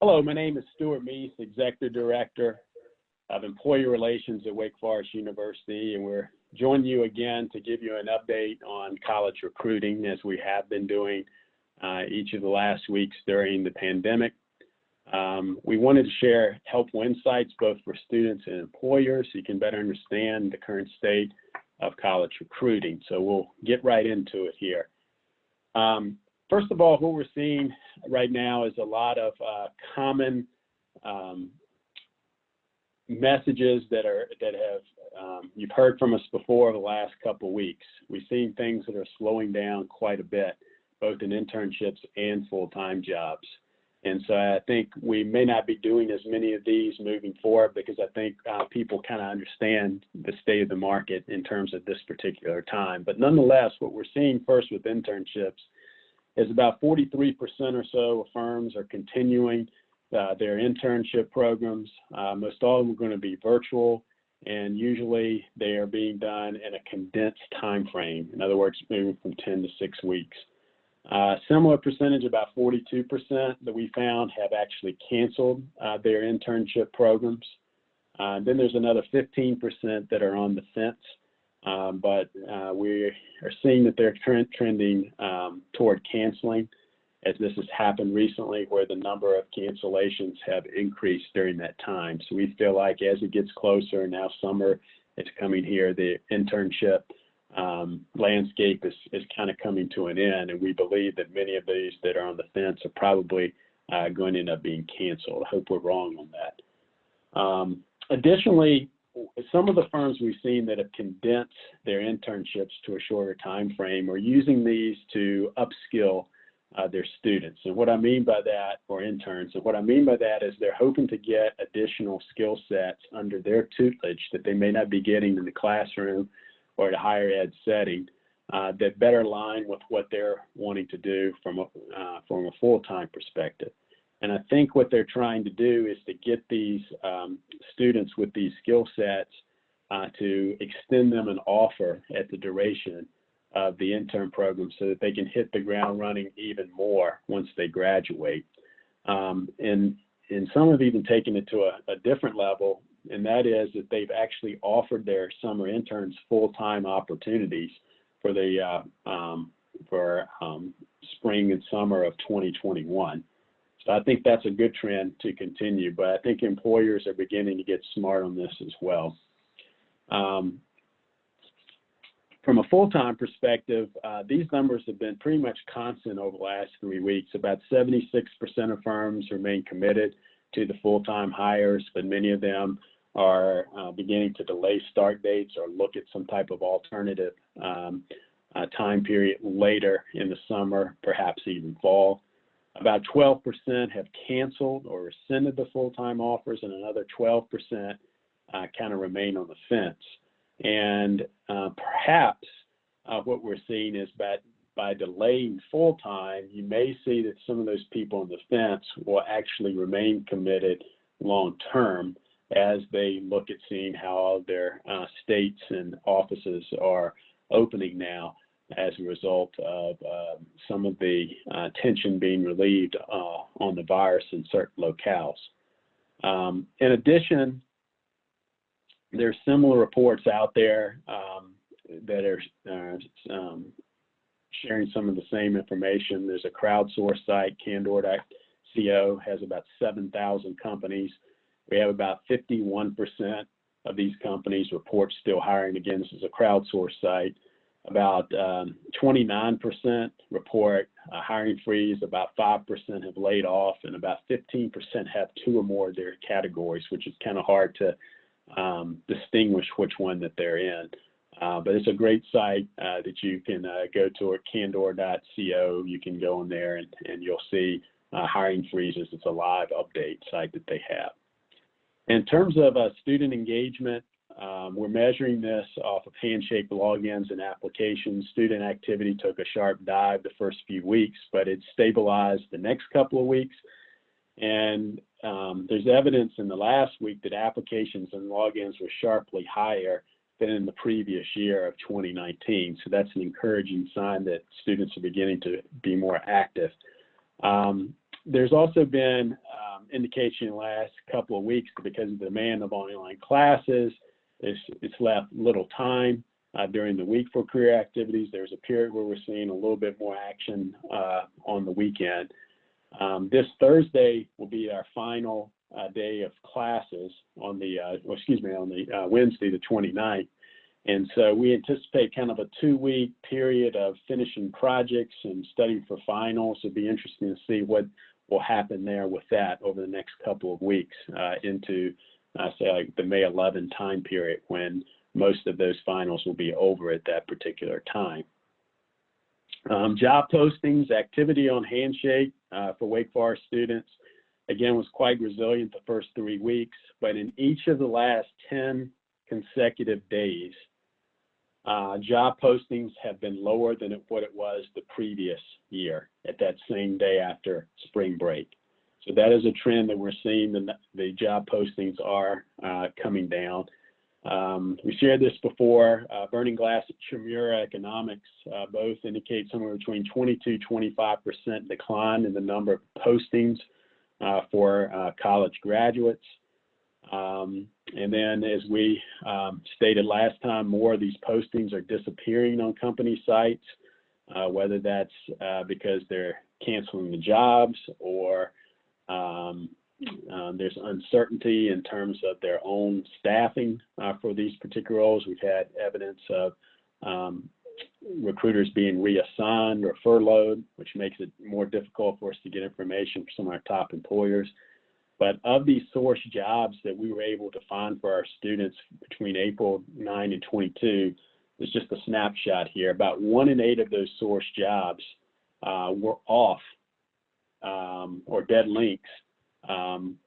Hello, my name is Stuart, Mease, Executive Director of Employee Relations at Wake Forest University, and we're joining you again to give you an update on college recruiting as we have been doing each of the last weeks during the pandemic. We wanted to share helpful insights both for students and employers so you can better understand the current state of college recruiting. So we'll get right into it here. First of all, what we're seeing right now is a lot of common messages that have you've heard from us before the last couple of weeks. We've seen things that are slowing down quite a bit, both in internships and full-time jobs. And so I think we may not be doing as many of these moving forward because I think people kind of understand the state of the market in terms of this particular time. But nonetheless, what we're seeing first with internships is about 43% or so of firms are continuing their internship programs. Most all of them are going to be virtual, and usually they are being done in a condensed time frame. In other words, moving from 10 to 6 weeks. Similar percentage, about 42% that we found have actually canceled their internship programs. Then there's another 15% that are on the fence. But we are seeing that they're trending toward canceling, as this has happened recently where the number of cancellations have increased during that time. So we feel like as it gets closer, now summer is coming here, the internship landscape is kind of coming to an end, and we believe that many of these that are on the fence are probably going to end up being canceled. I hope we're wrong on that. Additionally, some of the firms we've seen that have condensed their internships to a shorter time frame are using these to upskill their students. And what I mean by that, or interns, and what I mean by that is they're hoping to get additional skill sets under their tutelage that they may not be getting in the classroom or at a higher ed setting that better align with what they're wanting to do from a full-time perspective. And I think what they're trying to do is to get these students with these skill sets to extend them an offer at the duration of the intern program so that they can hit the ground running even more once they graduate. And some have even taken it to a different level, and that is that they've actually offered their summer interns full-time opportunities for the spring and summer of 2021. So I think that's a good trend to continue, but I think employers are beginning to get smart on this as well. From a full-time perspective, these numbers have been pretty much constant over the last 3 weeks. About 76% of firms remain committed to the full-time hires, but many of them are beginning to delay start dates or look at some type of alternative time period later in the summer, perhaps even fall. About 12% have canceled or rescinded the full-time offers, and another 12% kind of remain on the fence. And perhaps what we're seeing is that by delaying full-time, you may see that some of those people on the fence will actually remain committed long-term as they look at seeing how all their states and offices are opening now as a result of some of the tension being relieved on the virus in certain locales. In addition, there's similar reports out there that are sharing some of the same information. There's a crowdsourced site, Candor.co, has about 7,000 companies. We have about 51% of these companies report still hiring. Again, this is a crowdsourced site. About 29% report a hiring freeze, about 5% have laid off, and about 15% have 2 or more of their categories, which is kind of hard to distinguish which one that they're in. But it's a great site that you can go to at Candor.co. You can go in there and you'll see hiring freezes. It's a live update site that they have. In terms of student engagement, we're measuring this off of handshake logins and applications. Student activity took a sharp dive the first few weeks, but it stabilized the next couple of weeks. And there's evidence in the last week that applications and logins were sharply higher than in the previous year of 2019. So that's an encouraging sign that students are beginning to be more active. There's also been indication in the last couple of weeks, because of the demand of online classes, it's left little time during the week for career activities. There's a period where we're seeing a little bit more action on the weekend. This Thursday will be our final day of classes on the, Wednesday, the 29th. And so we anticipate kind of a 2-week period of finishing projects and studying for finals. It'll be interesting to see what will happen there with that over the next couple of weeks into, say, like the May 11 time period, when most of those finals will be over at that particular time. Job postings, activity on Handshake for Wake Forest students, again, was quite resilient the first 3 weeks, but in each of the last 10 consecutive days, job postings have been lower than what it was the previous year at that same day after spring break. So that is a trend that we're seeing. The job postings are coming down. We shared this before. Burning Glass and Chimera Economics both indicate somewhere between 22-25% decline in the number of postings for college graduates. And then, as we stated last time, more of these postings are disappearing on company sites, whether that's because they're canceling the jobs, or there's uncertainty in terms of their own staffing for these particular roles. We've had evidence of recruiters being reassigned or furloughed, which makes it more difficult for us to get information for some of our top employers. But of these source jobs that we were able to find for our students between April 9 and 22, there's just a snapshot here. About 1 in 8 of those source jobs were off or dead links. 1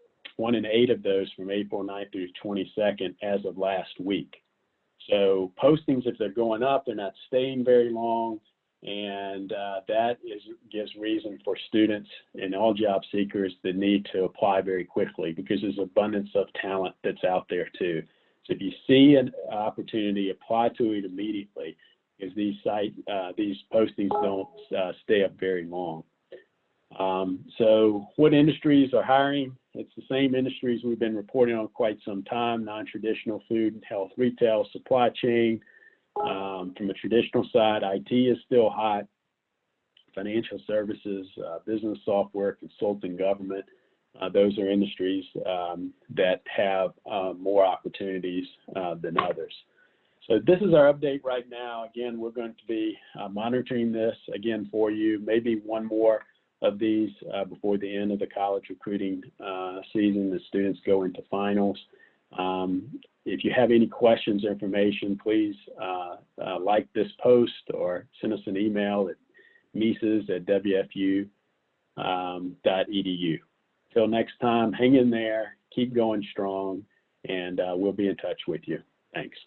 in 8 of those from April 9th through 22nd as of last week. So postings, if they're going up, they're not staying very long, and that gives reason for students and all job seekers that need to apply very quickly, because there's abundance of talent that's out there too. So if you see an opportunity, apply to it immediately, because these postings don't stay up very long. So what industries are hiring? It's the same industries we've been reporting on quite some time: non-traditional food and health, retail, supply chain. From a traditional side, IT is still hot. Financial services, business software, consulting, government, those are industries that have more opportunities than others. So this is our update right now. Again, we're going to be monitoring this again for you, maybe one more of these before the end of the college recruiting season. The students go into finals. If you have any questions or information, please like this post or send us an email at meases@wfu.edu. Till next time, hang in there, keep going strong, and we'll be in touch with you. Thanks.